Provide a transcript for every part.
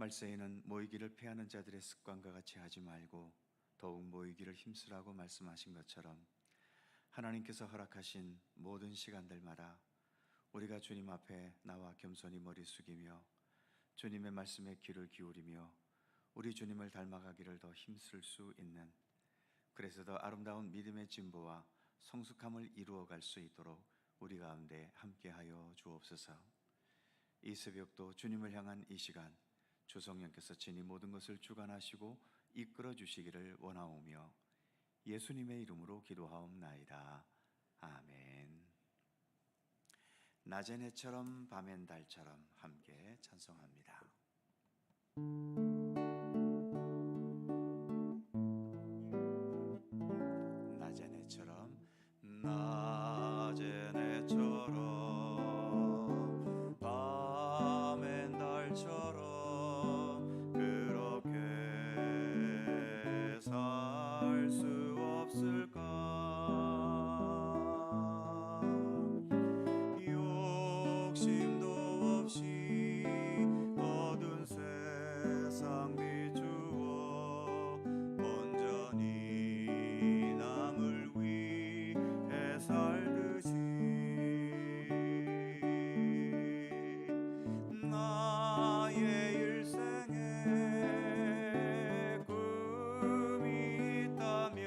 말세에는 모이기를 피하는 자들의 습관과 같이 하지 말고 더욱 모이기를 힘쓰라고 말씀하신 것처럼 하나님께서 허락하신 모든 시간들마다 우리가 주님 앞에 나와 겸손히 머리 숙이며 주님의 말씀에 귀를 기울이며 우리 주님을 닮아가기를 더 힘쓸 수 있는, 그래서 더 아름다운 믿음의 진보와 성숙함을 이루어갈 수 있도록 우리 가운데 함께하여 주옵소서. 이 새벽도 주님을 향한 이 시간 주 성령께서 친히 모든 것을 주관하시고 이끌어 주시기를 원하오며 예수님의 이름으로 기도하옵나이다. 아멘. 낮엔 해처럼 밤엔 달처럼 함께 찬송합니다. 낮엔 해처럼 낮엔 해처럼 밤엔 달처럼 그렇게 살 수 없을까? 욕심도 없이 어두운 세상 비추어 온전히 남을 위해 살듯이 나의 일생에 꿈이 있다면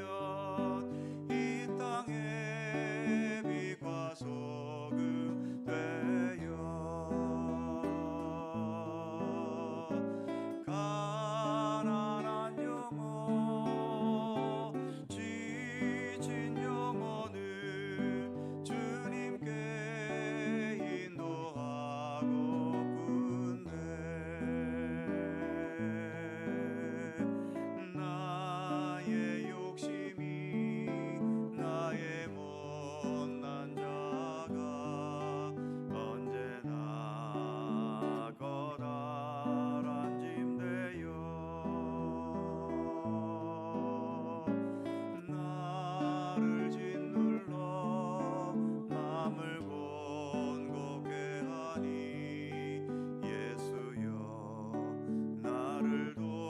이 땅에 빛과 소금 되어 가난한 영혼 지친 영혼을 주님께 인도하고픈네. 나의 욕심이 나의 못난 자가 언제나 커다란 짐 되어 나를 짓눌러 맘을 곤곡해 하니 예수여 나를 도와주소서.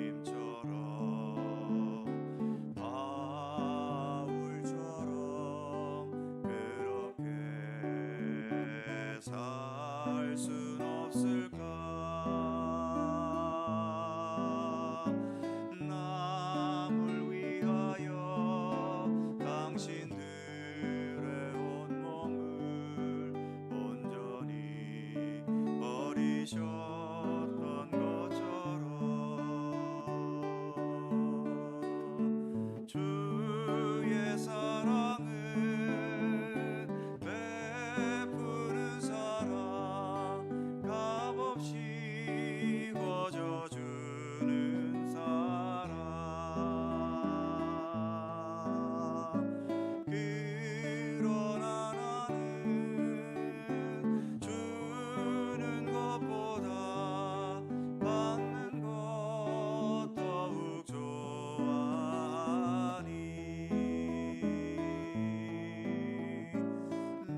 예수님처럼 바울처럼 그렇게 살 순 없을까? 남을 위하여 당신들의 온몸을 온전히 버리셨던 것처럼 주의 사랑은 베푸는 사랑, 값없이 거저주는 사랑. 그러나 나는 주는 것보다 받는 것 더욱 좋아하니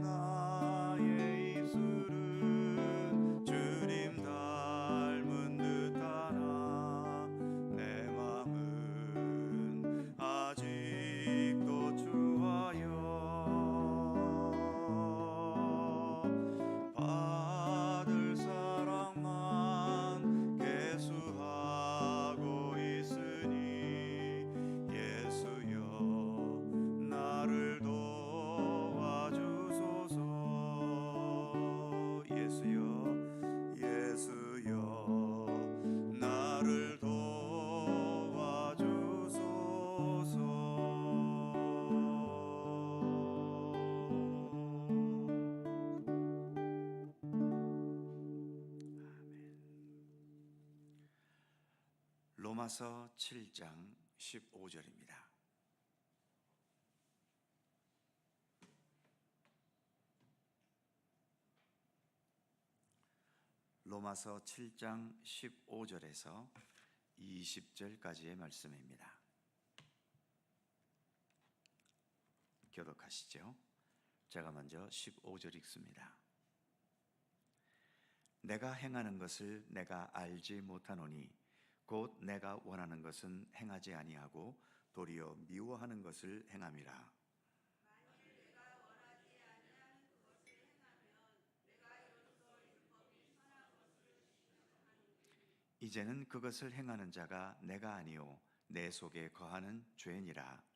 나의 입술은 주님 닮은 듯하나 내 맘은 아직도 추하여 받을 사랑만 계수하고 있으니 예수여 나를 도와주소서. 예수여 나를 도와주소서. 로마서 7장 15절입니다. 로마서 7장 15절에서 20절까지의 말씀입니다. 교독하시죠. 제가 먼저 15절 읽습니다. 내가 행하는 것을 내가 알지 못하노니 곧 내가 원하는 것은 행하지 아니하고 도리어 미워하는 것을 행함이라. 이제는 그것을 행하는 자가 내가 아니요 내 속에 거하는 죄니라.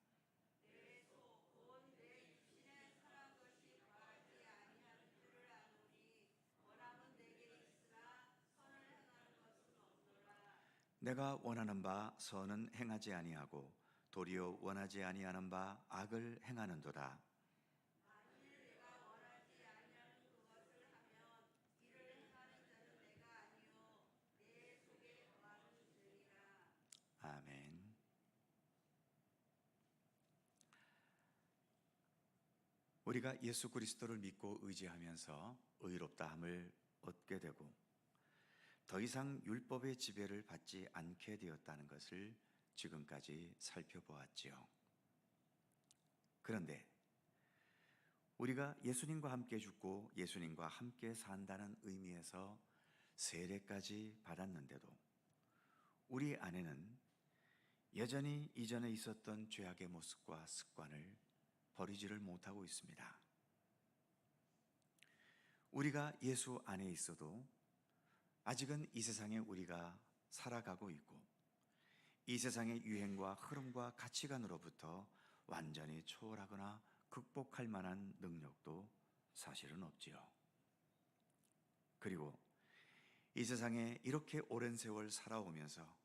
내가 원하는 바 선은 행하지 아니하고 도리어 원하지 아니하는 바 악을 행하는도다. 아멘. 우리가 예수 그리스도를 믿고 의지하면서 의롭다함을 얻게 되고 더 이상 율법의 지배를 받지 않게 되었다는 것을 지금까지 살펴보았지요. 그런데 우리가 예수님과 함께 죽고 예수님과 함께 산다는 의미에서 세례까지 받았는데도 우리 안에는 여전히 이전에 있었던 죄악의 모습과 습관을 버리지를 못하고 있습니다. 우리가 예수 안에 있어도 아직은 이 세상에 우리가 살아가고 있고 이 세상의 유행과 흐름과 가치관으로부터 완전히 초월하거나 극복할 만한 능력도 사실은 없지요. 그리고 이 세상에 이렇게 오랜 세월 살아오면서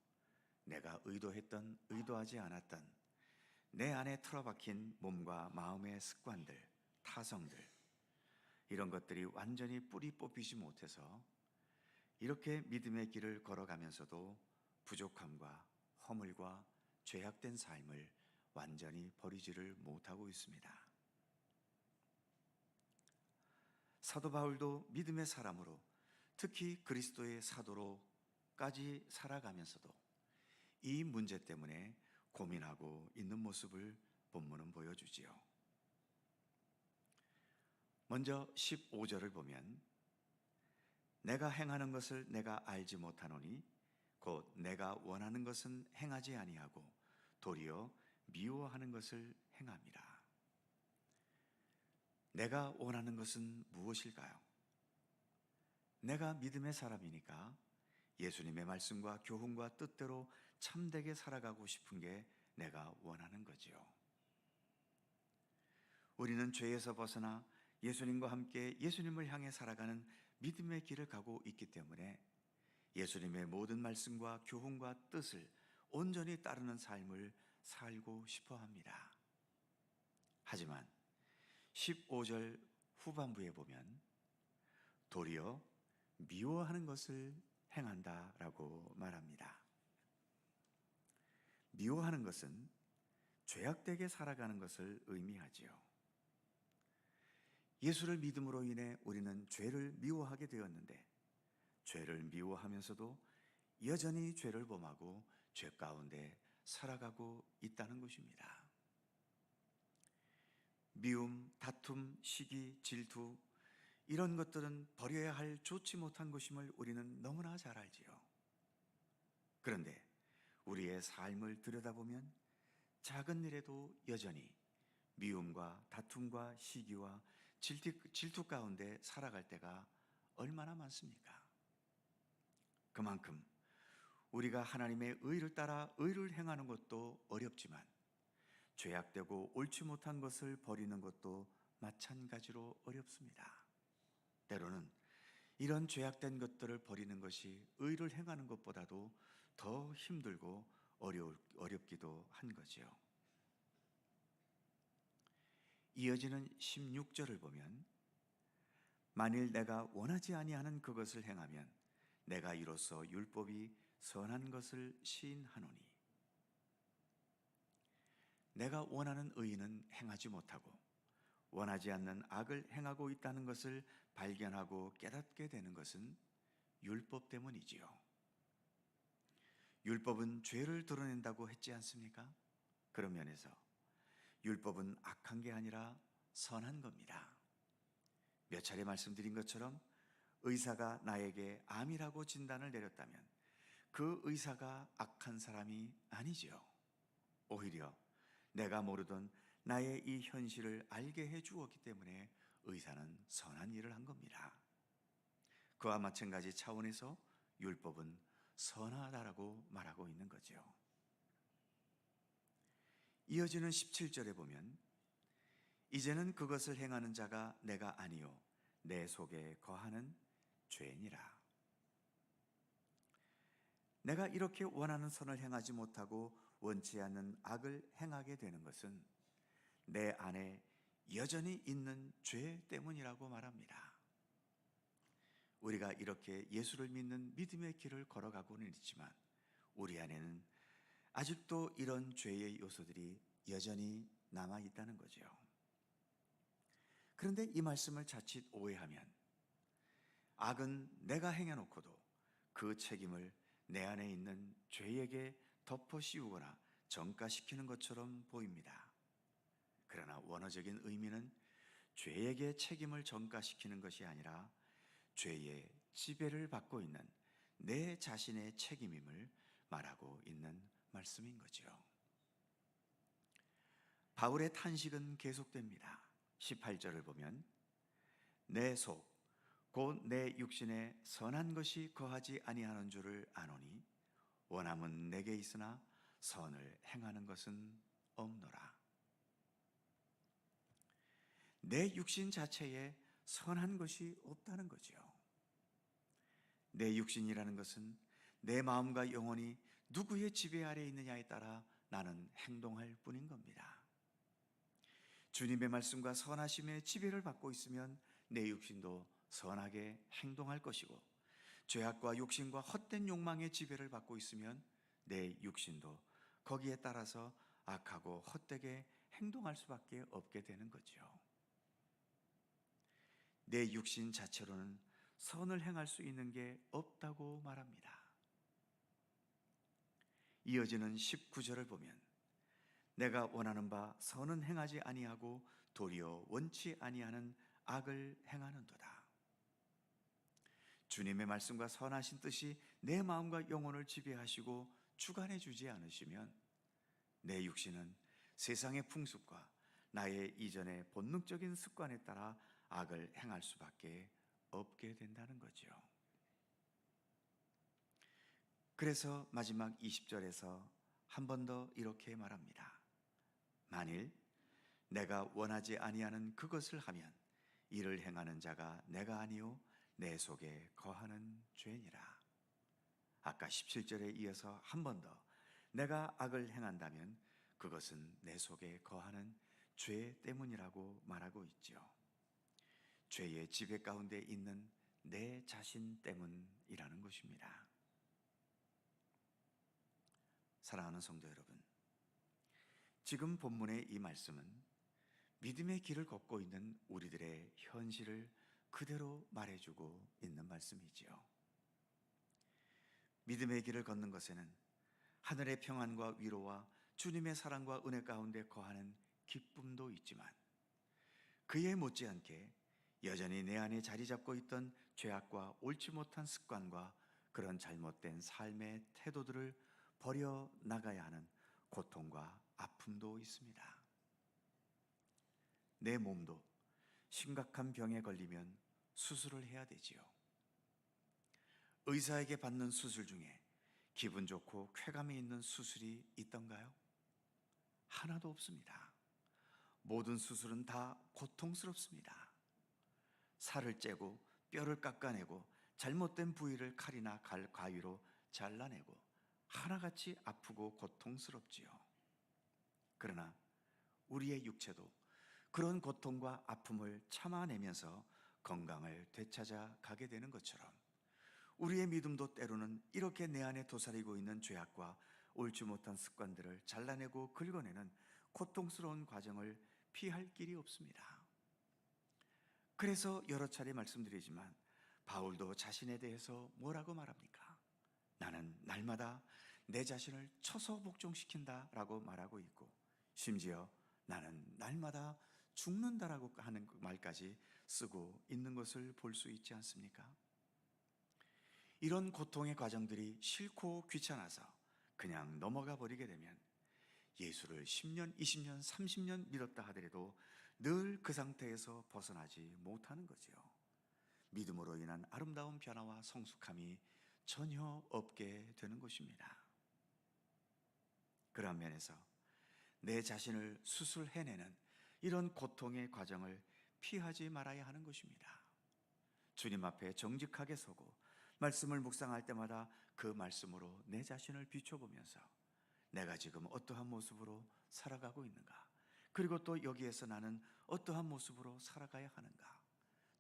내가 의도했던 의도하지 않았던 내 안에 틀어박힌 몸과 마음의 습관들, 타성들 이런 것들이 완전히 뿌리 뽑히지 못해서 이렇게 믿음의 길을 걸어가면서도 부족함과 허물과 죄악된 삶을 완전히 버리지를 못하고 있습니다. 사도 바울도 믿음의 사람으로 특히 그리스도의 사도로까지 살아가면서도 이 문제 때문에 고민하고 있는 모습을 본문은 보여주지요. 먼저 15절을 보면 내가 행하는 것을 내가 알지 못하노니 곧 내가 원하는 것은 행하지 아니하고 도리어 미워하는 것을 행함이라. 내가 원하는 것은 무엇일까요? 내가 믿음의 사람이니까 예수님의 말씀과 교훈과 뜻대로 참되게 살아가고 싶은 게 내가 원하는 거지요. 우리는 죄에서 벗어나 예수님과 함께 예수님을 향해 살아가는 믿음의 길을 가고 있기 때문에 예수님의 모든 말씀과 교훈과 뜻을 온전히 따르는 삶을 살고 싶어 합니다. 하지만 15절 후반부에 보면 도리어 미워하는 것을 행한다라고 말합니다. 미워하는 것은 죄악되게 살아가는 것을 의미하지요. 예수를 믿음으로 인해 우리는 죄를 미워하게 되었는데 죄를 미워하면서도 여전히 죄를 범하고 죄 가운데 살아가고 있다는 것입니다. 미움, 다툼, 시기, 질투 이런 것들은 버려야 할 좋지 못한 것임을 우리는 너무나 잘 알지요. 그런데 우리의 삶을 들여다보면 작은 일에도 여전히 미움과 다툼과 시기와 질투 가운데 살아갈 때가 얼마나 많습니까? 그만큼 우리가 하나님의 의를 따라 의를 행하는 것도 어렵지만 죄악되고 옳지 못한 것을 버리는 것도 마찬가지로 어렵습니다. 때로는 이런 죄악된 것들을 버리는 것이 의를 행하는 것보다도 더 힘들고 어렵기도 한 거지요. 이어지는 16절을 보면 만일 내가 원하지 아니하는 그것을 행하면 내가 이로써 율법이 선한 것을 시인하노니 내가 원하는 의는 행하지 못하고 원하지 않는 악을 행하고 있다는 것을 발견하고 깨닫게 되는 것은 율법 때문이지요. 율법은 죄를 드러낸다고 했지 않습니까? 그런 면에서 율법은 악한 게 아니라 선한 겁니다. 몇 차례 말씀드린 것처럼 의사가 나에게 암이라고 진단을 내렸다면 그 의사가 악한 사람이 아니지요. 오히려 내가 모르던 나의 이 현실을 알게 해 주었기 때문에 의사는 선한 일을 한 겁니다. 그와 마찬가지 차원에서 율법은 선하다라고 말하고 있는 거죠. 이어지는 17절에 보면 이제는 그것을 행하는 자가 내가 아니요 내 속에 거하는 죄니라. 내가 이렇게 원하는 선을 행하지 못하고 원치 않는 악을 행하게 되는 것은 내 안에 여전히 있는 죄 때문이라고 말합니다. 우리가 이렇게 예수를 믿는 믿음의 길을 걸어가고는 있지만 우리 안에는 아직도 이런 죄의 요소들이 여전히 남아 있다는 거죠. 그런데 이 말씀을 자칫 오해하면 악은 내가 행해놓고도 그 책임을 내 안에 있는 죄에게 덮어 씌우거나 전가시키는 것처럼 보입니다. 그러나 원어적인 의미는 죄에게 책임을 전가시키는 것이 아니라 죄의 지배를 받고 있는 내 자신의 책임임을 말하고 있는 말씀인 거죠. 바울의 탄식은 계속됩니다. 18절을 보면 내 속 곧 내 육신에 선한 것이 거하지 아니하는 줄을 아노니 원함은 내게 있으나 선을 행하는 것은 없노라. 내 육신 자체에 선한 것이 없다는 거죠. 내 육신이라는 것은 내 마음과 영혼이 누구의 지배 아래에 있느냐에 따라 나는 행동할 뿐인 겁니다. 주님의 말씀과 선하심의 지배를 받고 있으면 내 육신도 선하게 행동할 것이고, 죄악과 욕심과 헛된 욕망의 지배를 받고 있으면 내 육신도 거기에 따라서 악하고 헛되게 행동할 수밖에 없게 되는 거죠. 내 육신 자체로는 선을 행할 수 있는 게 없다고 말합니다. 이어지는 19절을 보면 내가 원하는 바 선은 행하지 아니하고 도리어 원치 아니하는 악을 행하는도다. 주님의 말씀과 선하신 뜻이 내 마음과 영혼을 지배하시고 주관해 주지 않으시면 내 육신은 세상의 풍습과 나의 이전의 본능적인 습관에 따라 악을 행할 수밖에 없게 된다는 거죠. 그래서 마지막 20절에서 한 번 더 이렇게 말합니다. 만일 내가 원하지 아니하는 그것을 하면 이를 행하는 자가 내가 아니요 내 속에 거하는 죄니라. 아까 17절에 이어서 한 번 더 내가 악을 행한다면 그것은 내 속에 거하는 죄 때문이라고 말하고 있죠. 죄의 지배 가운데 있는 내 자신 때문이라는 것입니다. 사랑하는 성도 여러분, 지금 본문의 이 말씀은 믿음의 길을 걷고 있는 우리들의 현실을 그대로 말해주고 있는 말씀이지요. 믿음의 길을 걷는 것에는 하늘의 평안과 위로와 주님의 사랑과 은혜 가운데 거하는 기쁨도 있지만 그에 못지않게 여전히 내 안에 자리 잡고 있던 죄악과 옳지 못한 습관과 그런 잘못된 삶의 태도들을 버려나가야 하는 고통과 아픔도 있습니다. 내 몸도 심각한 병에 걸리면 수술을 해야 되지요. 의사에게 받는 수술 중에 기분 좋고 쾌감이 있는 수술이 있던가요? 하나도 없습니다. 모든 수술은 다 고통스럽습니다. 살을 째고 뼈를 깎아내고 잘못된 부위를 칼이나 가위로 잘라내고 하나같이 아프고 고통스럽지요. 그러나 우리의 육체도 그런 고통과 아픔을 참아내면서 건강을 되찾아 가게 되는 것처럼 우리의 믿음도 때로는 이렇게 내 안에 도사리고 있는 죄악과 옳지 못한 습관들을 잘라내고 긁어내는 고통스러운 과정을 피할 길이 없습니다. 그래서 여러 차례 말씀드리지만 바울도 자신에 대해서 뭐라고 말합니까? 나는 날마다 내 자신을 쳐서 복종시킨다 라고 말하고 있고, 심지어 나는 날마다 죽는다라고 하는 말까지 쓰고 있는 것을 볼 수 있지 않습니까? 이런 고통의 과정들이 싫고 귀찮아서 그냥 넘어가 버리게 되면 예수를 10년, 20년, 30년 믿었다 하더라도 늘 그 상태에서 벗어나지 못하는 거지요. 믿음으로 인한 아름다운 변화와 성숙함이 전혀 없게 되는 것입니다. 그런 면에서 내 자신을 수술해내는 이런 고통의 과정을 피하지 말아야 하는 것입니다. 주님 앞에 정직하게 서고 말씀을 묵상할 때마다 그 말씀으로 내 자신을 비춰보면서 내가 지금 어떠한 모습으로 살아가고 있는가, 그리고 또 여기에서 나는 어떠한 모습으로 살아가야 하는가,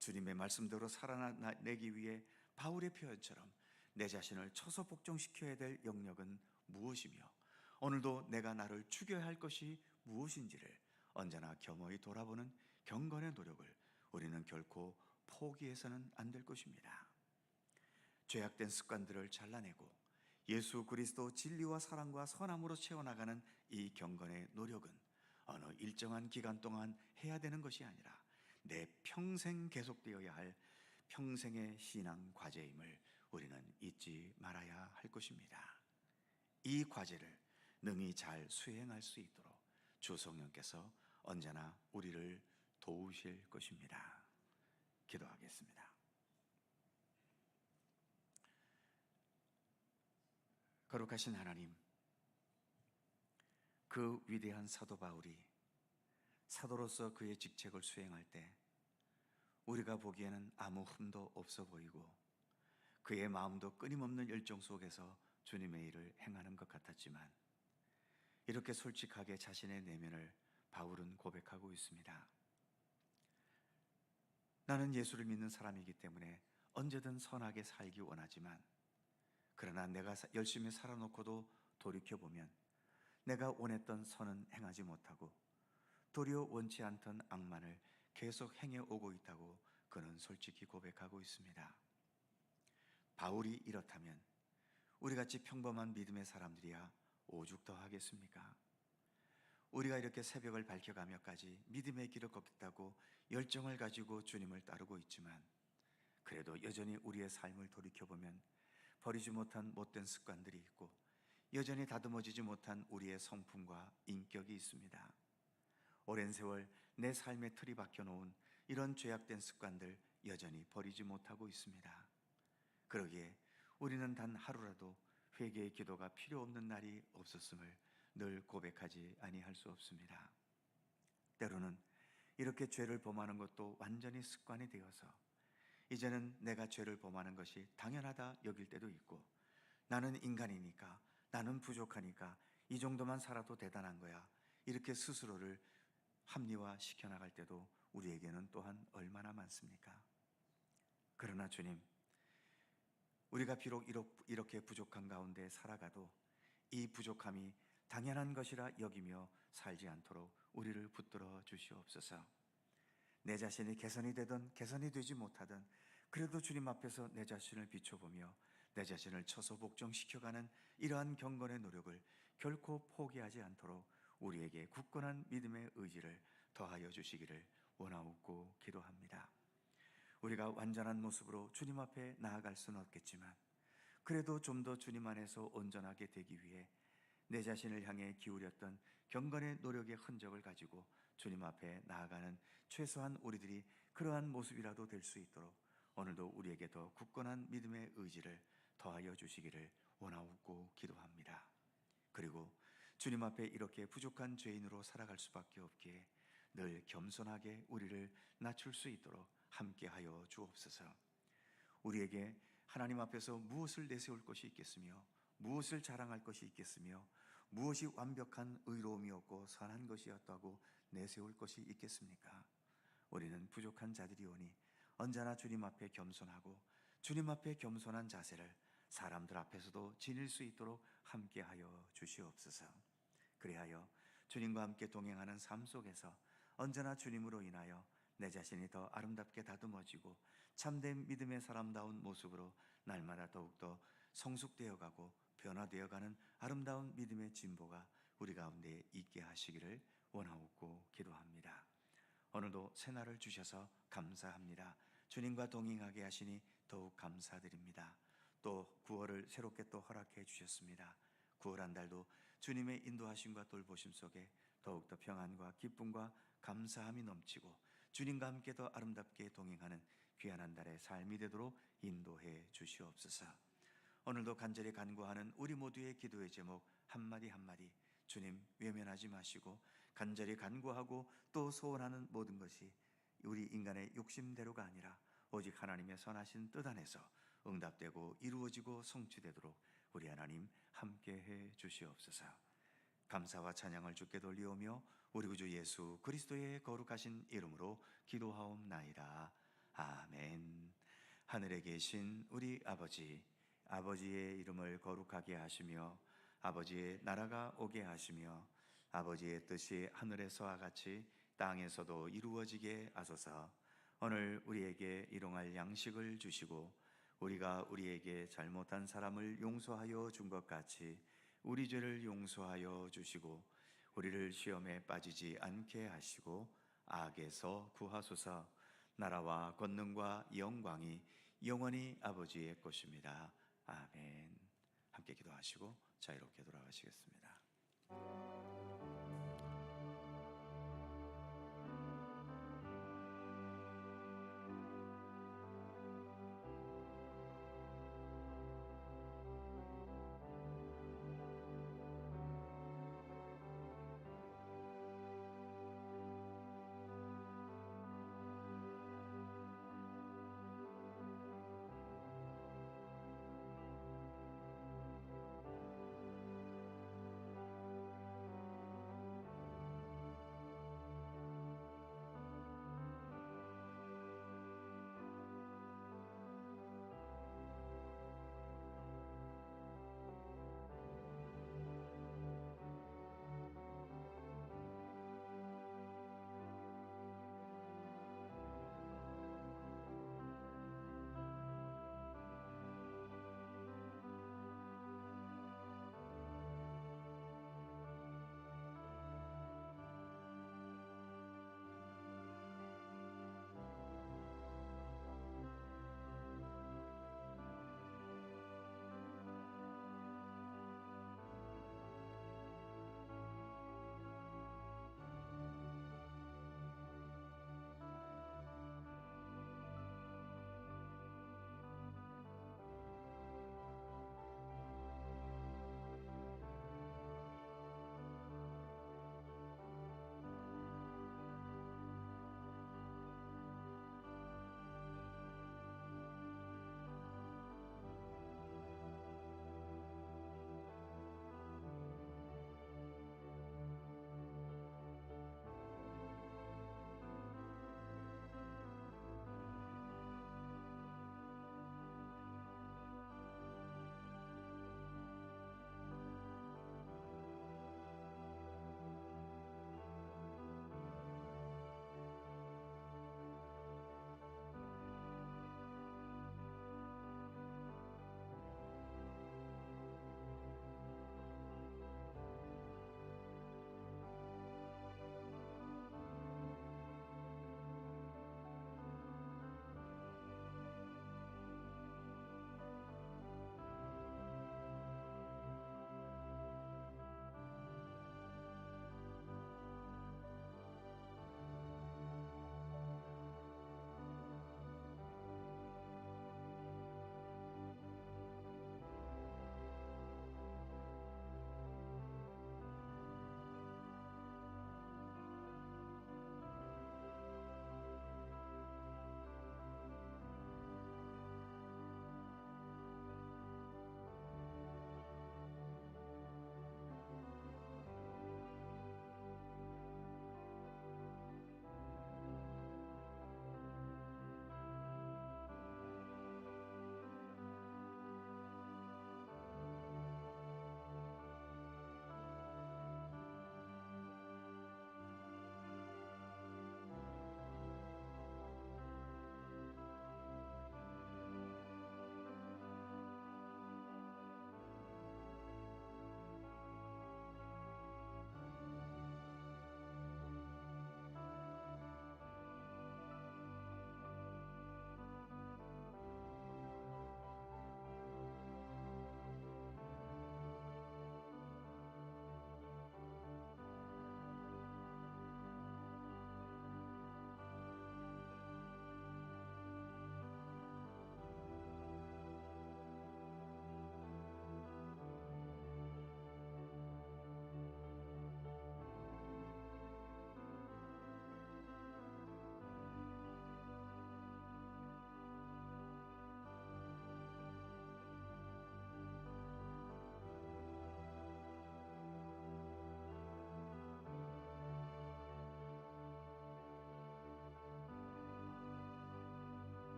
주님의 말씀대로 살아내기 위해 바울의 표현처럼 내 자신을 쳐서 복종시켜야 될 영역은 무엇이며 오늘도 내가 나를 죽여야 할 것이 무엇인지를 언제나 겸허히 돌아보는 경건의 노력을 우리는 결코 포기해서는 안 될 것입니다. 죄악된 습관들을 잘라내고 예수 그리스도 진리와 사랑과 선함으로 채워나가는 이 경건의 노력은 어느 일정한 기간 동안 해야 되는 것이 아니라 내 평생 계속되어야 할 평생의 신앙 과제임을 우리는 잊지 말아야 할 것입니다. 이 과제를 능히 잘 수행할 수 있도록 주 성령께서 언제나 우리를 도우실 것입니다. 기도하겠습니다. 거룩하신 하나님, 그 위대한 사도 바울이 사도로서 그의 직책을 수행할 때 우리가 보기에는 아무 흠도 없어 보이고 그의 마음도 끊임없는 열정 속에서 주님의 일을 행하는 것 같았지만 이렇게 솔직하게 자신의 내면을 바울은 고백하고 있습니다. 나는 예수를 믿는 사람이기 때문에 언제든 선하게 살기 원하지만 그러나 내가 열심히 살아놓고도 돌이켜보면 내가 원했던 선은 행하지 못하고 도리어 원치 않던 악만을 계속 행해오고 있다고 그는 솔직히 고백하고 있습니다. 바울이 이렇다면 우리같이 평범한 믿음의 사람들이야 오죽 더 하겠습니까? 우리가 이렇게 새벽을 밝혀가며까지 믿음의 길을 걷겠다고 열정을 가지고 주님을 따르고 있지만 그래도 여전히 우리의 삶을 돌이켜보면 버리지 못한 못된 습관들이 있고 여전히 다듬어지지 못한 우리의 성품과 인격이 있습니다. 오랜 세월 내 삶의 틀이 박혀놓은 이런 죄악된 습관들 여전히 버리지 못하고 있습니다. 그러기에 우리는 단 하루라도 회개의 기도가 필요 없는 날이 없었음을 늘 고백하지 아니할 수 없습니다. 때로는 이렇게 죄를 범하는 것도 완전히 습관이 되어서 이제는 내가 죄를 범하는 것이 당연하다 여길 때도 있고 나는 인간이니까, 나는 부족하니까 이 정도만 살아도 대단한 거야, 이렇게 스스로를 합리화시켜 나갈 때도 우리에게는 또한 얼마나 많습니까? 그러나 주님, 우리가 비록 이렇게 부족한 가운데 살아가도 이 부족함이 당연한 것이라 여기며 살지 않도록 우리를 붙들어 주시옵소서. 내 자신이 개선이 되든 개선이 되지 못하든 그래도 주님 앞에서 내 자신을 비춰보며 내 자신을 쳐서 복종시켜가는 이러한 경건의 노력을 결코 포기하지 않도록 우리에게 굳건한 믿음의 의지를 더하여 주시기를 원하옵고 기도합니다. 우리가 완전한 모습으로 주님 앞에 나아갈 수는 없겠지만 그래도 좀 더 주님 안에서 온전하게 되기 위해 내 자신을 향해 기울였던 경건의 노력의 흔적을 가지고 주님 앞에 나아가는 최소한 우리들이 그러한 모습이라도 될 수 있도록 오늘도 우리에게 더 굳건한 믿음의 의지를 더하여 주시기를 원하옵고 기도합니다. 그리고 주님 앞에 이렇게 부족한 죄인으로 살아갈 수밖에 없기에 늘 겸손하게 우리를 낮출 수 있도록 함께하여 주옵소서. 우리에게 하나님 앞에서 무엇을 내세울 것이 있겠으며 무엇을 자랑할 것이 있겠으며 무엇이 완벽한 의로움이었고 선한 것이었다고 내세울 것이 있겠습니까? 우리는 부족한 자들이오니 언제나 주님 앞에 겸손하고 주님 앞에 겸손한 자세를 사람들 앞에서도 지닐 수 있도록 함께하여 주시옵소서. 그리하여 주님과 함께 동행하는 삶 속에서 언제나 주님으로 인하여 내 자신이 더 아름답게 다듬어지고 참된 믿음의 사람다운 모습으로 날마다 더욱더 성숙되어가고 변화되어가는 아름다운 믿음의 진보가 우리 가운데 있게 하시기를 원하옵고 기도합니다. 오늘도 새날을 주셔서 감사합니다. 주님과 동행하게 하시니 더욱 감사드립니다. 또 9월을 새롭게 또 허락해 주셨습니다. 9월 한 달도 주님의 인도하심과 돌보심 속에 더욱더 평안과 기쁨과 감사함이 넘치고 주님과 함께 더 아름답게 동행하는 귀한 한 달의 삶이 되도록 인도해 주시옵소서. 오늘도 간절히 간구하는 우리 모두의 기도의 제목 한마디 한마디 주님 외면하지 마시고 간절히 간구하고 또 소원하는 모든 것이 우리 인간의 욕심대로가 아니라 오직 하나님의 선하신 뜻 안에서 응답되고 이루어지고 성취되도록 우리 하나님 함께해 주시옵소서. 감사와 찬양을 주께 돌리오며 우리 구주 예수 그리스도의 거룩하신 이름으로 기도하옵나이다. 아멘. 하늘에 계신 우리 아버지, 아버지의 이름을 거룩하게 하시며 아버지의 나라가 오게 하시며 아버지의 뜻이 하늘에서와 같이 땅에서도 이루어지게 하소서. 오늘 우리에게 일용할 양식을 주시고 우리가 우리에게 잘못한 사람을 용서하여 준 것 같이 우리 죄를 용서하여 주시고 우리를 시험에 빠지지 않게 하시고 악에서 구하소서. 나라와 권능과 영광이 영원히 아버지의 것입니다. 아멘. 함께 기도하시고 자유롭게 돌아가시겠습니다.